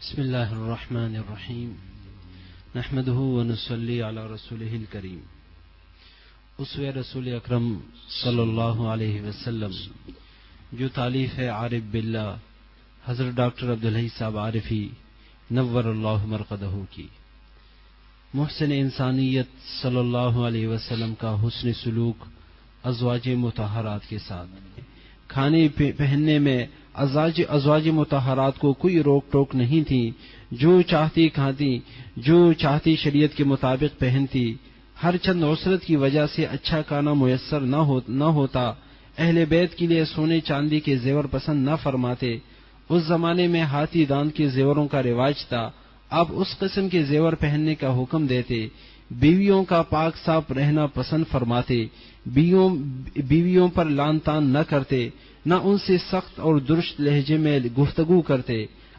بسم اللہ الرحمن الرحیم نحمدہ ونصلی علی رسولہ الکریم اسوہ رسول اکرم صلی اللہ علیہ وسلم جو تالیف ہے عارف باللہ حضرت ڈاکٹر عبدالحی صاحب عارفی نور اللہ مرقدہ کی، محسن انسانیت صلی اللہ علیہ وسلم کا حسن سلوک ازواج مطہرات کے ساتھ، کھانے پہننے میں ازواج مطہرات کو کوئی روک ٹوک نہیں تھی، جو چاہتی کھاتی، جو چاہتی شریعت کے مطابق پہنتی، ہر چند عسرت کی وجہ سے اچھا کھانا میسر نہ ہوتا، اہل بیت کے لیے سونے چاندی کے زیور پسند نہ فرماتے، اس زمانے میں ہاتھی دانت کے زیوروں کا رواج تھا، آپ اس قسم کے زیور پہننے کا حکم دیتے، بیویوں کا پاک صاف رہنا پسند فرماتے، بیویوں پر لان تان نہ کرتے، نہ ان سے سخت اور درست لہجے میں گفتگو کرتے،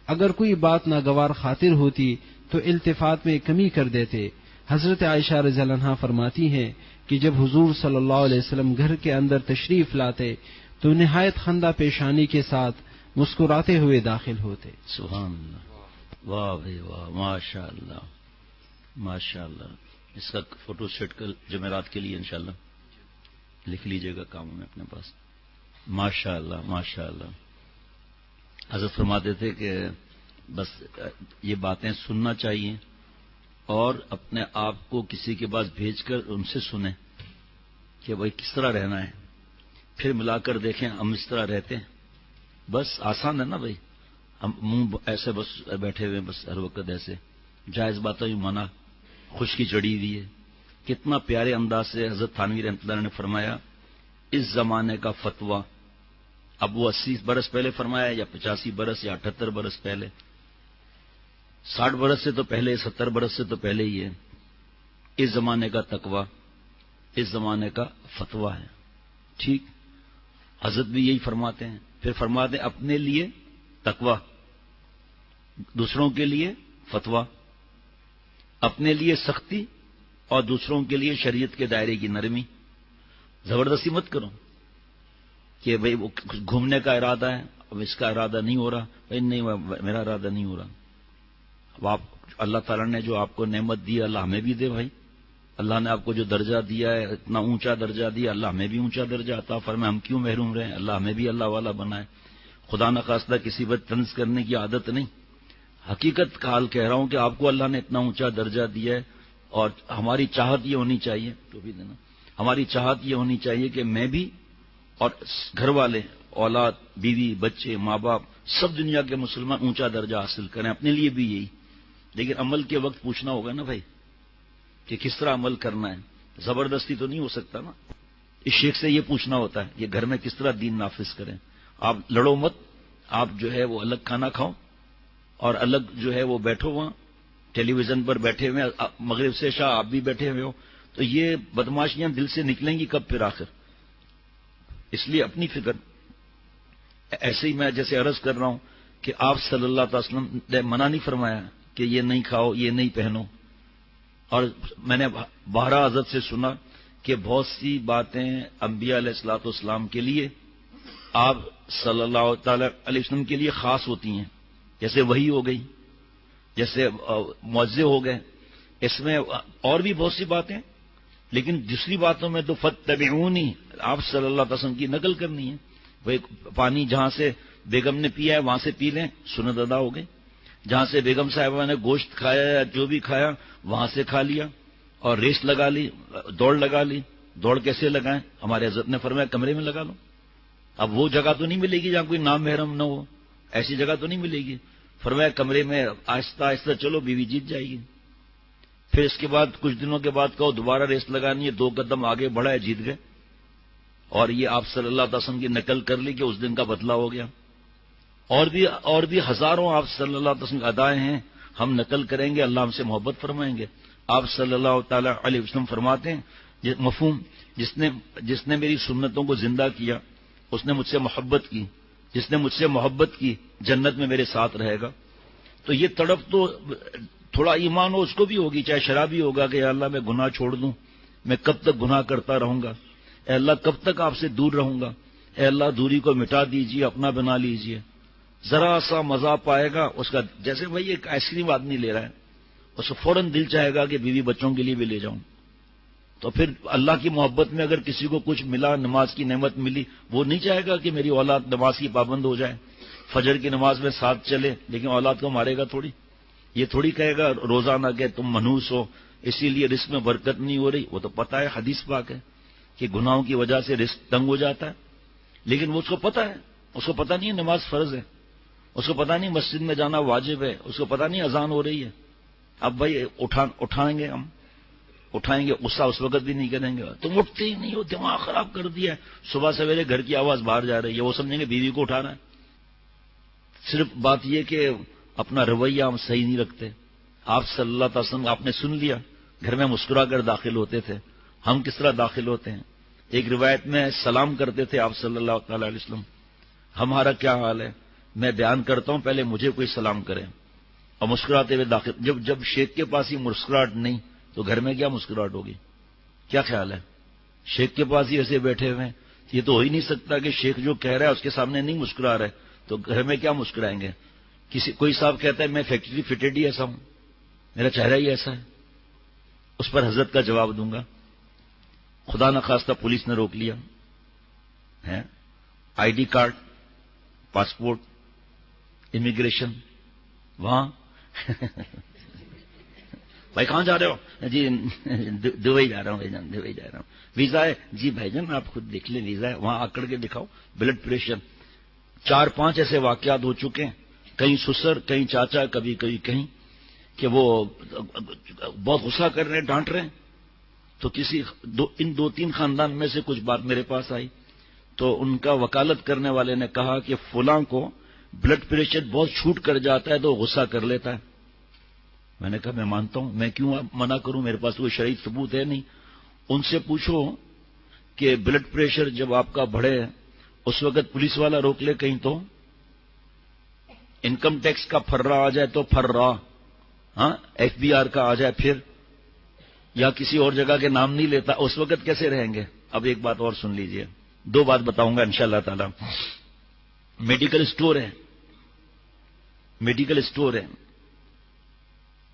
اگر کوئی بات ناگوار خاطر ہوتی تو التفات میں کمی کر دیتے۔ حضرت عائشہ رضی اللہ عنہا فرماتی ہیں کہ جب حضور صلی اللہ علیہ وسلم گھر کے اندر تشریف لاتے تو نہایت خندہ پیشانی کے ساتھ مسکراتے ہوئے داخل ہوتے۔ سبحان اللہ، واہ بھائی واہ، ماشاء اللہ ماشاء اللہ۔ اس کا فوٹو سیٹ کل جمعرات کے لیے انشاءاللہ لکھ لیجئے گا کاموں میں اپنے پاس۔ ماشاء اللہ ماشاء اللہ۔ حضرت فرماتے تھے کہ بس یہ باتیں سننا چاہیے اور اپنے آپ کو کسی کے پاس بھیج کر ان سے سنیں کہ بھائی کس طرح رہنا ہے، پھر ملا کر دیکھیں ہم اس طرح رہتے ہیں۔ بس آسان ہے نا بھائی، ہم منہ ایسے بس بیٹھے ہوئے بس ہر وقت ایسے جائز باتیں یوں منع خشکی چڑھی ہوئی ہے۔ کتنا پیارے انداز سے حضرت تھانوی رحمۃ اللہ نے فرمایا اس زمانے کا فتویٰ، اب وہ 80 برس پہلے فرمایا یا 85 برس یا 78 برس پہلے، 60 برس سے تو پہلے، 70 برس سے تو پہلے ہی ہے، اس زمانے کا تقویٰ اس زمانے کا فتویٰ ہے۔ ٹھیک، حضرت بھی یہی فرماتے ہیں، پھر فرماتے ہیں اپنے لیے تقویٰ، دوسروں کے لیے فتویٰ، اپنے لیے سختی اور دوسروں کے لیے شریعت کے دائرے کی نرمی۔ زبردستی مت کرو کہ بھئی وہ گھومنے کا ارادہ ہے، اب اس کا ارادہ نہیں ہو رہا، بھئی نہیں میرا ارادہ نہیں ہو رہا۔ اب آپ اللہ تعالیٰ نے جو آپ کو نعمت دی اللہ ہمیں بھی دے بھائی، اللہ نے آپ کو جو درجہ دیا ہے اتنا اونچا درجہ دیا، اللہ ہمیں بھی اونچا درجہ عطا فرمائے، ہم کیوں محروم رہیں، اللہ ہمیں بھی اللہ والا بنائے۔ خدا نخواستہ کسی پر طنز کرنے کی عادت نہیں، حقیقت کا حال کہہ رہا ہوں کہ آپ کو اللہ نے اتنا اونچا درجہ دیا ہے، اور ہماری چاہت یہ ہونی چاہیے، تو بھی دینا، ہماری چاہت یہ ہونی چاہیے کہ میں بھی اور گھر والے، اولاد، بیوی، بچے، ماں باپ، سب دنیا کے مسلمان اونچا درجہ حاصل کریں، اپنے لیے بھی یہی۔ لیکن عمل کے وقت پوچھنا ہوگا نا بھائی کہ کس طرح عمل کرنا ہے، زبردستی تو نہیں ہو سکتا نا۔ اس شیخ سے یہ پوچھنا ہوتا ہے یہ گھر میں کس طرح دین نافذ کریں۔ آپ لڑو مت، آپ جو ہے وہ الگ کھانا کھاؤ اور الگ جو ہے وہ بیٹھو وہاں ٹیلی ویژن پر بیٹھے ہوئے، مغرب سے عشاء آپ بھی بیٹھے ہوئے ہو، تو یہ بدماشیاں دل سے نکلیں گی کب پھر آخر؟ اس لیے اپنی فکر۔ ایسے ہی میں جیسے عرض کر رہا ہوں کہ آپ صلی اللہ علیہ وسلم نے منع نہیں فرمایا کہ یہ نہیں کھاؤ یہ نہیں پہنو، اور میں نے بارہ حضرت سے سنا کہ بہت سی باتیں انبیاء علیہ الصلوۃ والسلام کے لیے، آپ صلی اللہ تعالی علیہ وسلم کے لیے خاص ہوتی ہیں، جیسے وحی ہو گئی، جیسے معجزے ہو گئے، اس میں اور بھی بہت سی باتیں، لیکن دوسری باتوں میں تو فتبعونی، آپ صلی اللہ علیہ وسلم کی نقل کرنی ہے۔ وہ پانی جہاں سے بیگم نے پیا ہے وہاں سے پی لیں، سنت ادا ہو گئی۔ جہاں سے بیگم صاحبہ نے گوشت کھایا یا جو بھی کھایا وہاں سے کھا لیا، اور ریس لگا لی، دوڑ لگا لی۔ دوڑ کیسے لگائیں؟ ہمارے حضرت نے فرمایا کمرے میں لگا لو۔ اب وہ جگہ تو نہیں ملے گی جہاں کوئی نام محرم نہ ہو، ایسی جگہ تو نہیں ملے گی۔ فرمایا کمرے میں آہستہ آہستہ چلو، بیوی جیت جائے گی۔ پھر اس کے بعد کچھ دنوں کے بعد کہو دوبارہ ریس لگانی ہے، 2 قدم آگے بڑھا ہے، جیت گئے۔ اور یہ آپ صلی اللہ علیہ وسلم کی نقل کر لی کہ اس دن کا بدلہ ہو گیا۔ اور بھی ہزاروں آپ صلی اللہ علیہ وسلم ادائیں ہیں، ہم نقل کریں گے، اللہ ہم سے محبت فرمائیں گے۔ آپ صلی اللہ تعالی علیہ وسلم فرماتے ہیں مفہوم، جس نے میری سنتوں کو زندہ کیا اس نے مجھ سے محبت کی، جس نے مجھ سے محبت کی جنت میں میرے ساتھ رہے گا۔ تو یہ تڑپ تو تھوڑا ایمان ہو اس کو بھی ہوگی، چاہے شرابی ہوگا کہ یا اللہ میں گناہ چھوڑ دوں، میں کب تک گناہ کرتا رہوں گا، اے اللہ کب تک آپ سے دور رہوں گا، اے اللہ دوری کو مٹا دیجیے، اپنا بنا لیجیے، ذرا سا مزہ پائے گا اس کا، جیسے بھائی ایک آئس کریم آدمی لے رہا ہے، اس کو فوراً دل چاہے گا کہ بیوی بچوں کے لیے بھی لے جاؤں. تو پھر اللہ کی محبت میں اگر کسی کو کچھ ملا، نماز کی نعمت ملی، وہ نہیں چاہے گا کہ میری اولاد نماز کی پابند ہو جائے، فجر کی نماز میں ساتھ چلے، لیکن اولاد کو مارے گا تھوڑی. یہ تھوڑی کہے گا روزانہ کہ تم منحوس ہو اسی لیے رزق میں برکت نہیں ہو رہی. وہ تو پتہ ہے، حدیث پاک ہے کہ گناہوں کی وجہ سے رزق تنگ ہو جاتا ہے، لیکن وہ اس کو پتہ ہے، اس کو پتہ نہیں ہے نماز فرض ہے، اس کو پتہ نہیں مسجد میں جانا واجب ہے، اس کو پتہ نہیں اذان ہو رہی ہے. اب بھائی اٹھائیں گے، ہم اٹھائیں گے، غصہ اس وقت بھی نہیں کریں گے. تم اٹھتے ہی نہیں ہو، دماغ خراب کر دیا ہے، صبح سویرے گھر کی آواز باہر جا رہی ہے، وہ سمجھیں گے بیوی کو اٹھانا ہے. صرف بات یہ کہ اپنا رویہ ہم صحیح نہیں رکھتے. آپ صلی اللہ علیہ وسلم آپ نے سن لیا، گھر میں مسکرا کر داخل ہوتے تھے. ہم کس طرح داخل ہوتے ہیں؟ ایک روایت میں سلام کرتے تھے آپ صلی اللہ تعالی علیہ وسلم. ہمارا کیا حال ہے؟ میں بیان کرتا ہوں، پہلے مجھے کوئی سلام کرے اور مسکراتے ہوئے داخل. جب شیخ کے پاس ہی مسکراہٹ نہیں تو گھر میں کیا مسکراہٹ ہوگی؟ کیا خیال ہے؟ شیخ کے پاس ہی ایسے بیٹھے ہوئے ہیں، یہ تو ہو ہی نہیں سکتا کہ شیخ جو کہہ رہا ہے اس کے سامنے نہیں مسکرا رہے، تو گھر میں کیا مسکرائیں گے؟ کوئی صاحب کہتا ہے میں فیکٹری فٹڈ ہی ایسا ہوں، میرا چہرہ ہی ایسا ہے، اس پر حضرت کا جواب دوں گا. خدا نخواستہ پولیس نے روک لیا ہے، I D card, passport, immigration, وہاں بھائی کہاں جا رہے ہو؟ جی دبئی جا رہا ہوں بھائی جان، دبئی جا رہا ہوں. ویزا ہے؟ جی بھائی جان آپ خود دیکھ لیں ویزا ہے، وہاں آکڑ کے دکھاؤ. Blood pressure. 4-5 ایسے واقعات ہو چکے ہیں، کہیں سسر، کہیں چاچا، کبھی کہیں کہ وہ بہت غصہ کر رہے ہیں، ڈانٹ رہے ہیں. تو ان 2-3 خاندان میں سے کچھ بات میرے پاس آئی، تو ان کا وکالت کرنے والے نے کہا کہ فلاں کو بلڈ پریشر بہت چھوٹ کر جاتا ہے تو غصہ کر لیتا ہے. میں نے کہا میں مانتا ہوں، میں کیوں منع کروں، میرے پاس کوئی شرعی ثبوت ہے نہیں. ان سے پوچھو کہ بلڈ پریشر جب آپ کا بڑھے اس وقت پولیس والا روک لے کہیں تو، انکم ٹیکس کا پھرا آ جائے تو پھرا، ہاں ایف بی آر کا آ جائے پھر، یا کسی اور جگہ کے نام نہیں لیتا، اس وقت کیسے رہیں گے؟ اب ایک بات اور سن لیجئے، 2 بات بتاؤں گا انشاءاللہ تعالی. میڈیکل اسٹور ہے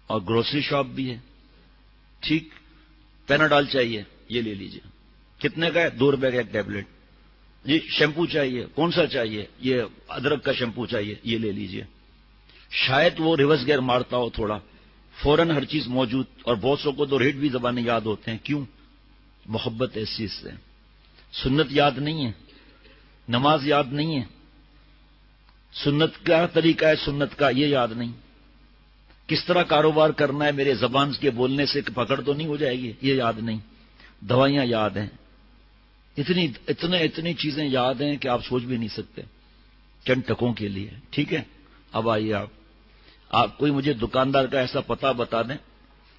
اور گروسری شاپ بھی ہے، ٹھیک. پیناڈال چاہیے، یہ لے لیجئے. کتنے کا ہے؟ 2 روپے کا ایک ٹیبلٹ. جی شیمپو چاہیے، کون سا چاہیے؟ یہ ادرک کا شیمپو چاہیے، یہ لے لیجئے. شاید وہ ریورس گیئر مارتا ہو تھوڑا، فوراً ہر چیز موجود. اور بہت سو کو تو ریٹ بھی زبانیں یاد ہوتے ہیں. کیوں؟ محبت اس چیز سے. سنت یاد نہیں ہے، نماز یاد نہیں ہے، سنت کا طریقہ ہے، سنت کا یہ یاد نہیں. کس طرح کاروبار کرنا ہے میرے زبان کے بولنے سے پکڑ تو نہیں ہو جائے گی، یہ یاد نہیں. دوائیاں یاد ہیں، اتنی چیزیں یاد ہیں کہ آپ سوچ بھی نہیں سکتے چند ٹکوں کے لیے. ٹھیک ہے، اب آئیے آپ کوئی مجھے دکاندار کا ایسا پتہ بتا دیں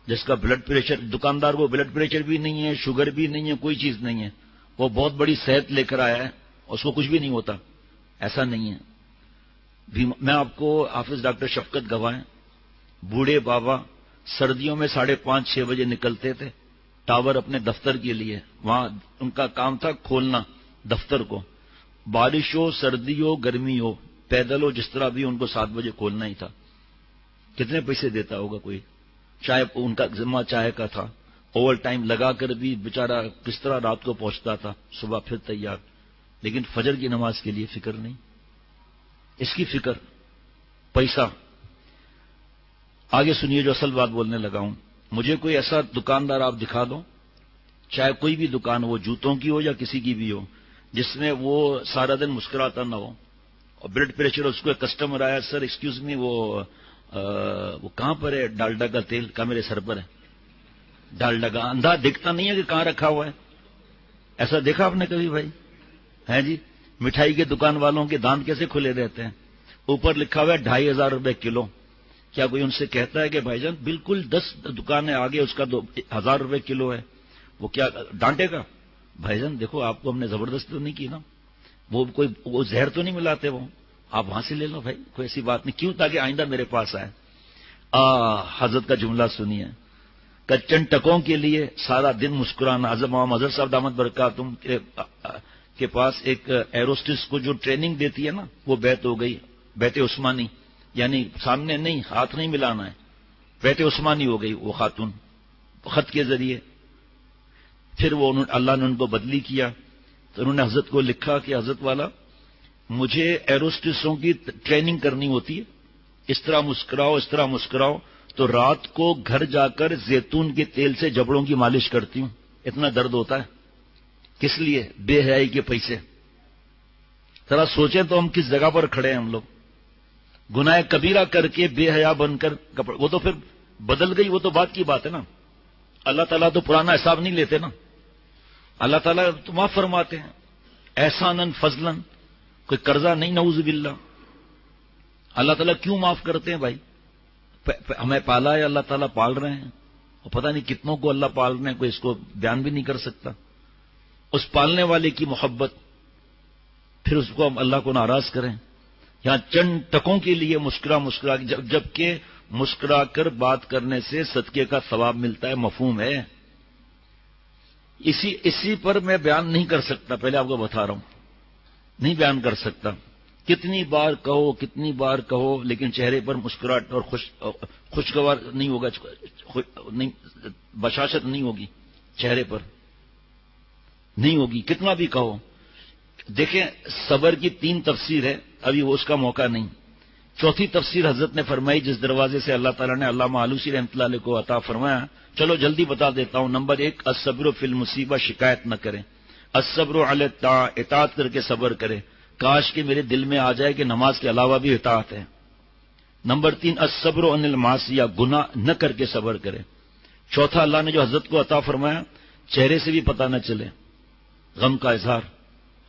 جس کا بلڈ پریشر، دکاندار کو بلڈ پریشر بھی نہیں ہے، شوگر بھی نہیں ہے، کوئی چیز نہیں ہے، وہ بہت بڑی صحت لے کر آیا ہے، اس کو کچھ بھی نہیں ہوتا. ایسا نہیں ہے. میں آپ کو حافظ ڈاکٹر شفقت گواہ، بوڑھے بابا سردیوں میں 5:30-6 بجے نکلتے تھے ٹاور اپنے دفتر کے لیے، وہاں ان کا کام تھا کھولنا دفتر کو. بارش ہو، سردی ہو، گرمی ہو، پیدل ہو، جس طرح بھی ان کو 7 بجے کھولنا ہی تھا. کتنے پیسے دیتا ہوگا کوئی؟ چائے ان کا ذمہ چائے کا تھا، اوور ٹائم لگا کر بھی بیچارہ کس طرح رات کو پہنچتا تھا، صبح پھر تیار. لیکن فجر کی نماز کے لیے فکر نہیں، اس کی فکر پیسہ. آگے سنیے جو اصل بات بولنے لگا ہوں. مجھے کوئی ایسا دکاندار آپ دکھا دو، چاہے کوئی بھی دکان ہو، جوتوں کی ہو یا کسی کی بھی ہو، جس میں وہ سارا دن مسکراتا نہ ہو. اور بلڈ پریشر، اس کو ایک کسٹمر آیا، سر ایکسکیوز می، وہ کہاں پر ہے ڈالڈا کا تیل؟ کا میرے سر پر ہے ڈالڈا کا. اندھا دکھتا نہیں ہے کہ کہاں رکھا ہوا ہے. ایسا دیکھا آپ نے کبھی بھائی؟ ہے جی. مٹھائی کے دکان والوں کے دانت کیسے کھلے رہتے ہیں؟ اوپر لکھا ہوا ہے 2500 روپے کلو. کیا کوئی ان سے کہتا ہے کہ بھائی جان بالکل 10 دکانیں آگے اس کا 1000 روپے کلو ہے؟ وہ کیا ڈانٹے گا؟ بھائی جان دیکھو آپ کو ہم نے زبردست تو نہیں کی نا، وہ زہر تو نہیں ملاتے، وہ آپ وہاں سے لے لو بھائی، کوئی ایسی بات نہیں. کیوں؟ تاکہ آئندہ میرے پاس آئے. حضرت کا جملہ سنیے، چند ٹکوں کے لیے سارا دن مسکرانا. حضرت محمد مظہر صاحب دامت برکاتہم کے پاس ایک ایروسٹس کو جو ٹریننگ دیتی ہے نا، وہ بیعت ہو گئی، بیعت عثمانی، یعنی سامنے نہیں، ہاتھ نہیں ملانا ہے، بیعت عثمانی ہو گئی وہ خاتون خط کے ذریعے۔ پھر وہ اللہ نے ان کو بدلی کیا، تو انہوں نے حضرت کو لکھا کہ حضرت والا مجھے ایروسٹسوں کی ٹریننگ کرنی ہوتی ہے، اس طرح مسکراؤ، اس طرح مسکراؤ، تو رات کو گھر جا کر زیتون کے تیل سے جبڑوں کی مالش کرتی ہوں، اتنا درد ہوتا ہے۔ کس لیے؟ بے حیائی کے پیسے۔ ذرا سوچیں تو ہم کس جگہ پر کھڑے ہیں ہم لوگ، گناہ کبیرہ کر کے بے حیا بن کر وہ تو پھر بدل گئی، وہ تو بات کی بات ہے نا۔ اللہ تعالیٰ تو پرانا حساب نہیں لیتے نا، اللہ تعالیٰ تو معاف فرماتے ہیں، احساناً فضلاً، کوئی قرضہ نہیں، نعوذ باللہ۔ اللہ تعالیٰ کیوں معاف کرتے ہیں بھائی؟ ہمیں پالا ہے، اللہ تعالیٰ پال رہے ہیں، اور پتہ نہیں کتنوں کو اللہ پال رہے ہیں، کوئی اس کو بیان بھی نہیں کر سکتا۔ اس پالنے والے کی محبت، پھر اس کو ہم اللہ کو ناراض کریں، یہاں چند ٹکوں کے لیے مسکرا جبکہ مسکرا کر بات کرنے سے صدقے کا ثواب ملتا ہے، مفہوم ہے۔ اسی پر میں بیان نہیں کر سکتا، پہلے آپ کو بتا رہا ہوں، نہیں بیان کر سکتا۔ کتنی بار کہو لیکن چہرے پر مسکراہٹ اور خوشگوار نہیں ہوگا، بشاشت نہیں ہوگی، چہرے پر نہیں ہوگی، کتنا بھی کہو۔ دیکھیں صبر کی 3 تفسیر ہے، ابھی وہ اس کا موقع نہیں۔ چوتھی تفسیر حضرت نے فرمائی جس دروازے سے اللہ تعالیٰ نے علامہ آلوسی رحمۃ اللہ علیہ کو عطا فرمایا، چلو جلدی بتا دیتا ہوں۔ نمبر 1، الصبر فی المصیبہ، شکایت نہ کریں۔ الصبر علی الطاعہ، اطاعت کر کے صبر کرے، کاش کہ میرے دل میں آ جائے کہ نماز کے علاوہ بھی اطاعت ہے۔ نمبر 3، الصبر عن المعصیہ، گناہ نہ کر کے صبر کرے۔ چوتھا، اللہ نے جو حضرت کو عطا فرمایا، چہرے سے بھی پتہ نہ چلے، غم کا اظہار،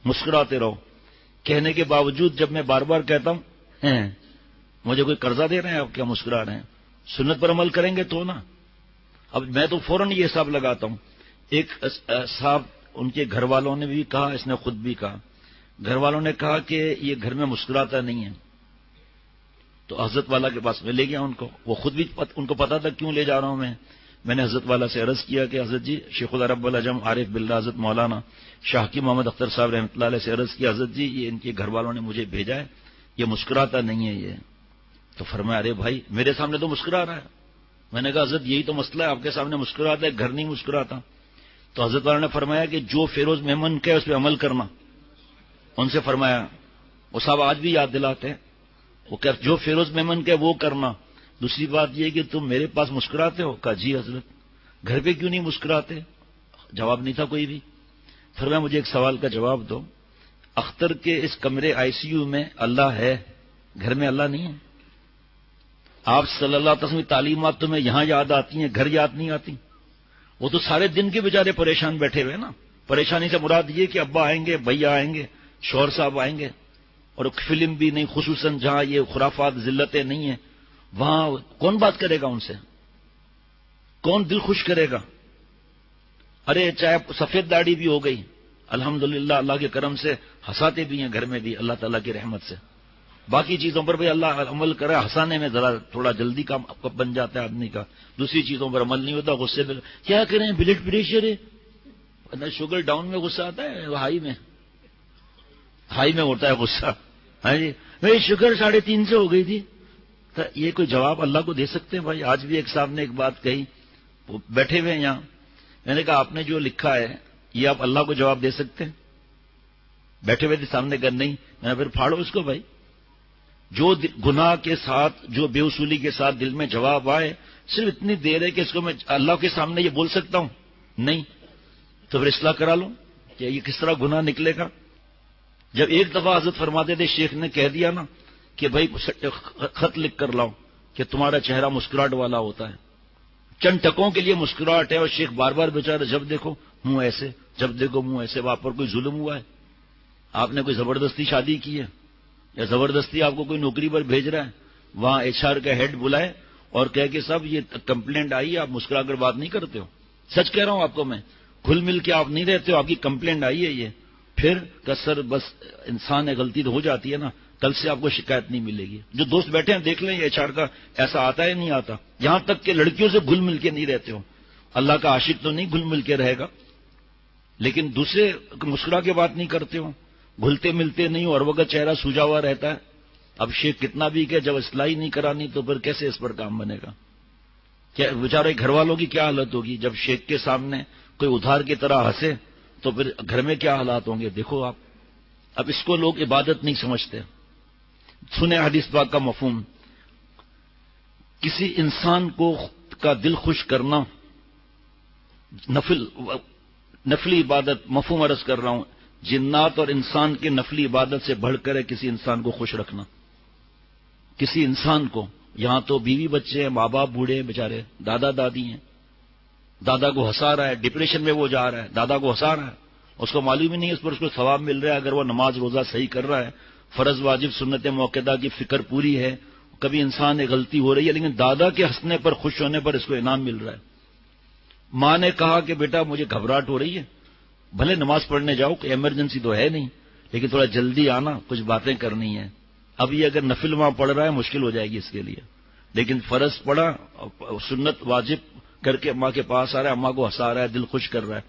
مسکراتے رہو۔ کہنے کے باوجود جب میں بار بار کہتا ہوں مجھے کوئی قرضہ دے رہے ہیں آپ، کیا مسکرا رہے ہیں؟ سنت پر عمل کریں گے تو نا۔ اب میں تو فوراً یہ حساب لگاتا ہوں۔ ایک صاحب، ان کے گھر والوں نے بھی کہا، اس نے خود بھی کہا، گھر والوں نے کہا کہ یہ گھر میں مسکراتا نہیں ہے، تو حضرت والا کے پاس میں لے گیا ان کو، وہ خود بھی ان کو پتا تھا کیوں لے جا رہا ہوں میں نے حضرت والا سے عرض کیا کہ حضرت جی، شیخ العرب العجم عارف باللہ حضرت مولانا شاہ محمد اختر صاحب رحمۃ اللہ علیہ سے عرض کیا، حضرت جی یہ ان کے گھر والوں نے مجھے بھیجا ہے، یہ مسکراتا نہیں ہے یہ۔ تو فرمایا ارے بھائی میرے سامنے تو مسکرا رہا ہے۔ میں نے کہا حضرت یہی تو مسئلہ ہے، آپ کے سامنے مسکراتا ہے، گھر نہیں مسکراتا۔ تو حضرت والا نے فرمایا کہ جو فیروز میمن کا ہے اس پہ عمل کرنا۔ ان سے فرمایا، وہ صاحب آج بھی یاد دلاتے ہیں، وہ کہ جو فیروز میمن کا ہے وہ کرنا۔ دوسری بات یہ کہ تم میرے پاس مسکراتے ہو؟ کہا جی حضرت۔ گھر پہ کیوں نہیں مسکراتے؟ جواب نہیں تھا کوئی بھی۔ فرمایا مجھے ایک سوال کا جواب دو، اختر کے اس کمرے ICU میں اللہ ہے، گھر میں اللہ نہیں ہے؟ آپ صلی اللہ علیہ وسلم کی تعلیمات تمہیں یہاں یاد آتی ہیں، گھر یاد نہیں آتی؟ وہ تو سارے دن کے بیچارے پریشان بیٹھے ہوئے نا۔ پریشانی سے مراد یہ کہ ابا آئیں گے، بھیا آئیں گے، شوہر صاحب آئیں گے، اور فلم بھی نہیں، خصوصاً جہاں یہ خرافات ذلتیں نہیں ہیں، وہاں کون بات کرے گا ان سے؟ کون دل خوش کرے گا؟ ارے چاہے سفید داڑھی بھی ہو گئی، الحمدللہ اللہ کے کرم سے ہنساتے بھی ہیں گھر میں بھی، اللہ تعالیٰ کی رحمت سے۔ باقی چیزوں پر بھی اللہ عمل کرے، ہنسانے میں ذرا تھوڑا جلدی کام بن جاتا ہے آدمی کا، دوسری چیزوں پر عمل نہیں ہوتا، غصے میں کیا کریں، بلڈ پریشر ہے، شوگر ڈاؤن میں غصہ آتا ہے، ہائی میں ہوتا ہے غصہ۔ ہاں جی بھائی شوگر 3.5 سے ہو گئی تھی، تو یہ کوئی جواب اللہ کو دے سکتے ہیں بھائی؟ آج بھی ایک صاحب نے ایک بات کہی، وہ بیٹھے ہوئے ہیں یہاں، میں نے کہا آپ نے جو لکھا ہے یہ آپ اللہ کو جواب دے سکتے ہیں؟ بیٹھے ہوئے تھے سامنے، کر نہیں، میں نے پھر پھاڑو اس کو بھائی، جو گناہ کے ساتھ، جو بے اصولی کے ساتھ دل میں جواب آئے، صرف اتنی دیر ہے کہ اس کو میں اللہ کے سامنے یہ بول سکتا ہوں؟ نہیں، تو پھر اصلاح کرا لو کہ یہ کس طرح گناہ نکلے گا۔ جب ایک دفعہ حضرت فرماتے تھے، شیخ نے کہہ دیا نا کہ بھائی خط لکھ کر لاؤ کہ تمہارا چہرہ مسکراہٹ والا ہوتا ہے، چند ٹکوں کے لیے مسکراہٹ ہے، اور شیخ بار بار بیچارہ جب دیکھو منہ ایسے، جب دیکھو منہ ایسے، وہاں پر کوئی ظلم ہوا ہے؟ آپ نے کوئی زبردستی شادی کی ہے، یا زبردستی آپ کو کوئی نوکری پر بھیج رہا ہے، وہاں HR کا ہیڈ بلائے اور کہے کہ صاحب یہ کمپلینٹ آئی ہے، آپ مسکرا کر بات نہیں کرتے ہو؟ سچ کہہ رہا ہوں آپ کو میں، کھل مل کے آپ نہیں رہتے ہو، آپ کی کمپلینٹ آئی ہے یہ، پھر سر بس انسان ہے، غلطی تو ہو جاتی ہے نا، کل سے آپ کو شکایت نہیں ملے گی۔ جو دوست بیٹھے ہیں دیکھ لیں HR کا ایسا آتا ہے نہیں آتا، یہاں تک کہ لڑکیوں سے گھل مل کے نہیں رہتے ہو، اللہ کا عاشق تو نہیں گھل مل کے رہے گا؟ لیکن دوسرے مسکرا کے بات نہیں کرتے ہو، گھلتے ملتے نہیں ہو، ہر وقت چہرہ سوجا ہوا رہتا ہے. اب شیخ کتنا بھی کہ جب اصلاح نہیں کرانی تو پھر کیسے اس پر کام بنے گا؟ کیا بیچارے گھر والوں کی کیا حالت ہوگی جب شیخ کے سامنے کوئی ادھار کی طرح ہنسے تو پھر گھر میں کیا حالات ہوں گے؟ دیکھو آپ، اب اس کو لوگ عبادت نہیں سمجھتے. سنیں حدیث پاک کا مفہوم. کسی انسان کا دل خوش کرنا نفلی عبادت، مفہوم عرض کر رہا ہوں، جنات اور انسان کی نفلی عبادت سے بڑھ کر ہے کسی انسان کو خوش رکھنا. کسی انسان کو، یہاں تو بیوی بچے ہیں، ماں باپ بوڑھے ہیں بیچارے، دادا دادی ہیں، دادا کو ہنسا رہا ہے، ڈپریشن میں وہ جا رہا ہے، دادا کو ہنسا رہا ہے، اس کو معلوم ہی نہیں اس پر اس کو ثواب مل رہا ہے اگر وہ نماز روزہ صحیح کر رہا ہے، فرض واجب سنت موقعہ کی فکر پوری ہے. کبھی انسان ایک غلطی ہو رہی ہے لیکن دادا کے ہنسنے پر، خوش ہونے پر اس کو انعام مل رہا ہے. ماں نے کہا کہ بیٹا مجھے گھبراہٹ ہو رہی ہے، بھلے نماز پڑھنے جاؤ، کوئی ایمرجنسی تو ہے نہیں، لیکن تھوڑا جلدی آنا، کچھ باتیں کرنی ہیں. اب یہ اگر نفل وہاں پڑھ رہا ہے مشکل ہو جائے گی اس کے لیے، لیکن فرض پڑھا، سنت واجب کر کے اماں کے پاس آ رہا ہے، اماں کو ہنسا رہا ہے، دل خوش کر رہا ہے.